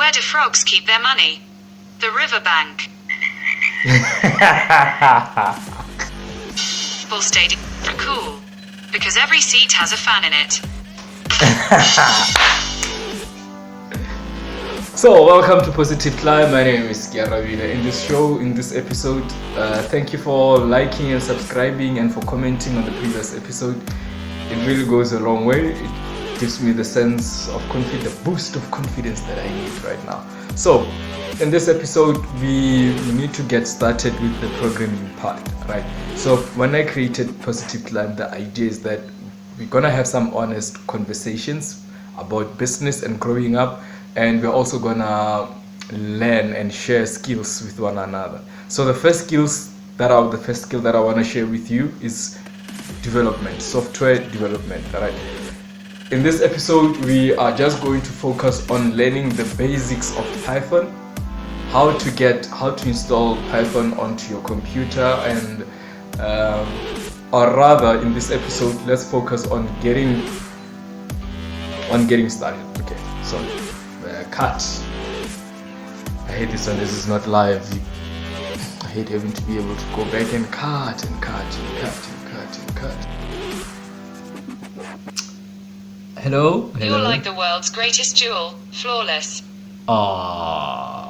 Where do frogs keep their money? The riverbank. Full stadium. Cool. Because every seat has a fan in it. So, welcome to Positive Climb. My name is Kiaravina. In this episode, thank you for liking and subscribing and for commenting on the previous episode. It really goes a long way. It gives me the sense of confidence, the boost of confidence that I need right now. So, in this episode, we need to get started with the programming part, right? So, when I created Positive Climb, the idea is that we're gonna have some honest conversations about business and growing up, and we're also gonna learn and share skills with one another. So the first skill that I want to share with you is development, software development. All right. In this episode, we are just going to focus on learning the basics of Python, how to install Python onto your computer, and or rather, in this episode, let's focus on getting started. Okay, so cut. I hate this one. This is not live. I hate having to be able to go back and cut. Hello. You're like the world's greatest jewel, flawless. Ah.